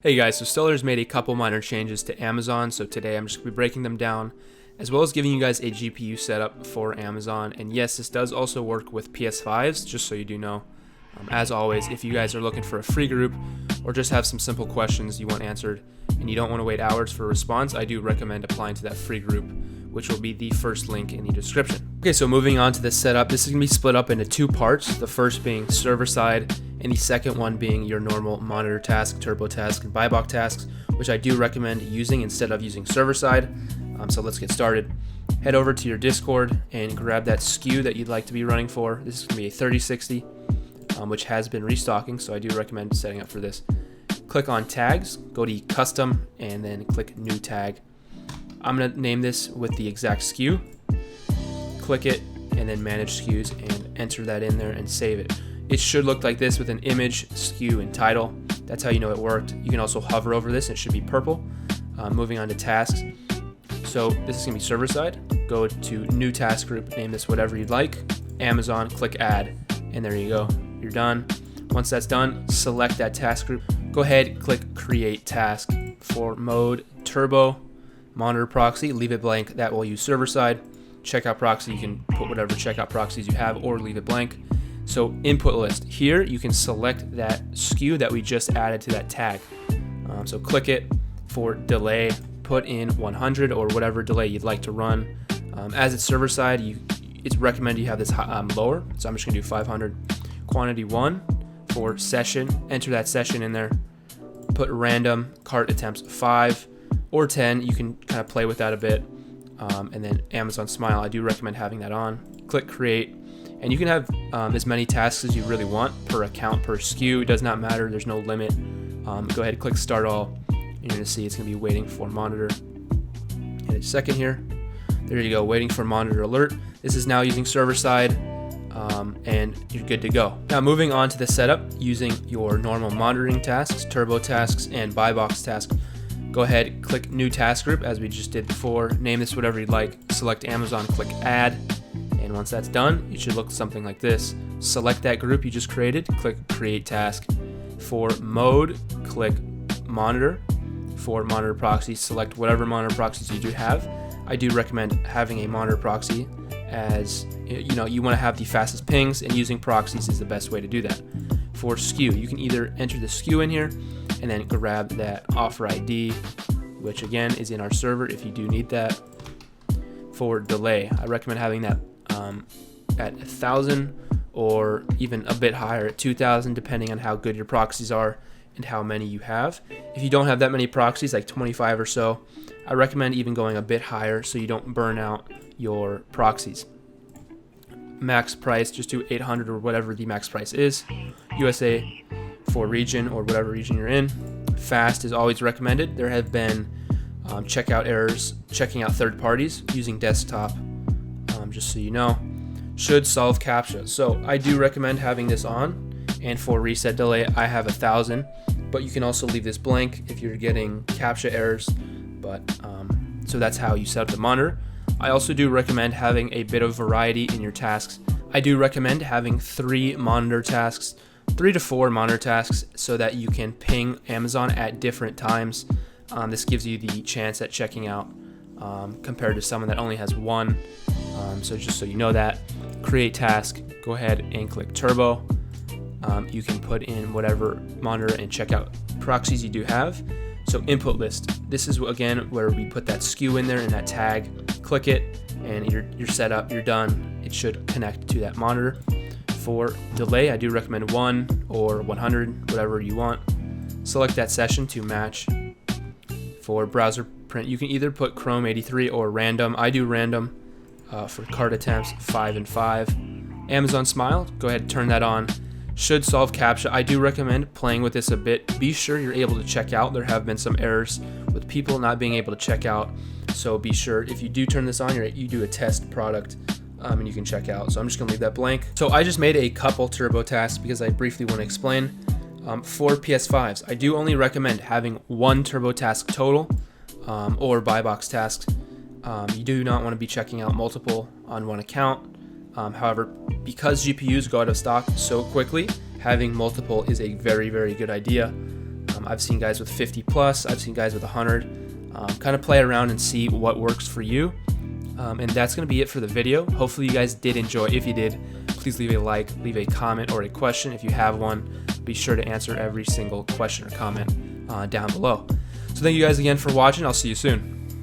Hey guys, so Stellar's made a couple minor changes to Amazon, so today I'm just going to be breaking them down, as well as giving you guys a GPU setup for Amazon. And yes, this does also work with PS5s, just so you do know. As always, if you guys are looking for a free group, or just have some simple questions you want answered, and you don't want to wait hours for a response, I do recommend applying to that free group, which will be the first link in the description. Okay, so moving on to the setup, this is going to be split up into two parts, the first being server-side, and the second one being your normal monitor task, turbo task, and buy box tasks, which I do recommend using instead of using server-side. So let's get started. Head over to your Discord and grab that SKU that you'd like to be running for. This is going to be a 3060, which has been restocking, so I do recommend setting up for this. Click on tags, go to custom, and then click new tag. I'm going to name this with the exact SKU. Click it, and then manage SKUs, and enter that in there and save it. It should look like this with an image, SKU, and title. That's how you know it worked. You can also hover over this, and it should be purple. Moving on to tasks. So this is going to be server-side. Go to new task group, name this whatever you'd like. Amazon, click add, and there you go. You're done. Once that's done, select that task group. Go ahead, click create task. For mode, turbo, monitor proxy, leave it blank. That will use server-side. Checkout proxy, you can put whatever checkout proxies you have or leave it blank. So input list, here you can select that SKU that we just added to that tag. So click it. For delay, put in 100 or whatever delay you'd like to run. As it's server side, it's recommended you have this lower, so I'm just gonna do 500. Quantity 1 for session, enter that session in there. Put random, cart attempts 5 or 10, you can kind of play with that a bit. And then Amazon Smile, I do recommend having that on. Click create. And you can have as many tasks as you really want per account, per SKU. It does not matter. There's no limit. Go ahead and click Start All. You're going to see it's going to be waiting for monitor. In a second here. There you go, waiting for monitor alert. This is now using server side, and you're good to go. Now moving on to the setup, using your normal monitoring tasks, turbo tasks, and buy box tasks. Go ahead, click New Task Group as we just did before. Name this whatever you'd like. Select Amazon, click Add. And once that's done, it should look something like this. Select that group you just created, click Create Task. For mode, click Monitor. For monitor proxy, select whatever monitor proxies you do have. I do recommend having a monitor proxy, as you want to have the fastest pings, and using proxies is the best way to do that. For SKU, you can either enter the SKU in here and then grab that offer ID, which again is in our server if you do need that. For delay, I recommend having that at 1,000 or even a bit higher at 2,000, depending on how good your proxies are and how many you have. If you don't have that many proxies, like 25 or so, I recommend even going a bit higher so you don't burn out your proxies. Max price, just do 800 or whatever the max price is. USA for region or whatever region you're in. Fast is always recommended. There have been checkout errors checking out third parties using desktop, just so you know. Should solve CAPTCHA. So I do recommend having this on. And for reset delay, I have 1,000, but you can also leave this blank if you're getting CAPTCHA errors. But so that's how you set up the monitor. I also do recommend having a bit of variety in your tasks. I do recommend having 3 monitor tasks, 3 to 4 monitor tasks, so that you can ping Amazon at different times. This gives you the chance at checking out compared to someone that only has 1. So just so you know that. Create task, go ahead and click turbo. You can put in whatever monitor and checkout proxies you do have. So input list, this is again where we put that SKU in there and that tag. Click it and you're set up, you're done. It should connect to that monitor. For delay, I do recommend 1 or 100, whatever you want. Select that session to match. For browser print, you can either put Chrome 83 or random. I do random. For cart attempts, 5 and 5. Amazon Smile, go ahead and turn that on. Should solve CAPTCHA. I do recommend playing with this a bit. Be sure you're able to check out. There have been some errors with people not being able to check out. So be sure if you do turn this on, you do a test product and you can check out. So I'm just gonna leave that blank. So I just made a couple turbo tasks because I briefly want to explain. For PS5s, I do only recommend having 1 turbo task total or buy box tasks. You do not want to be checking out multiple on one account. However, because GPUs go out of stock so quickly, having multiple is a very, very good idea. I've seen guys with 50 plus, I've seen guys with 100. Kind of play around and see what works for you. And that's going to be it for the video. Hopefully you guys did enjoy. If you did, please leave a like, leave a comment or a question. If you have one, be sure to answer every single question or comment down below. So thank you guys again for watching. I'll see you soon.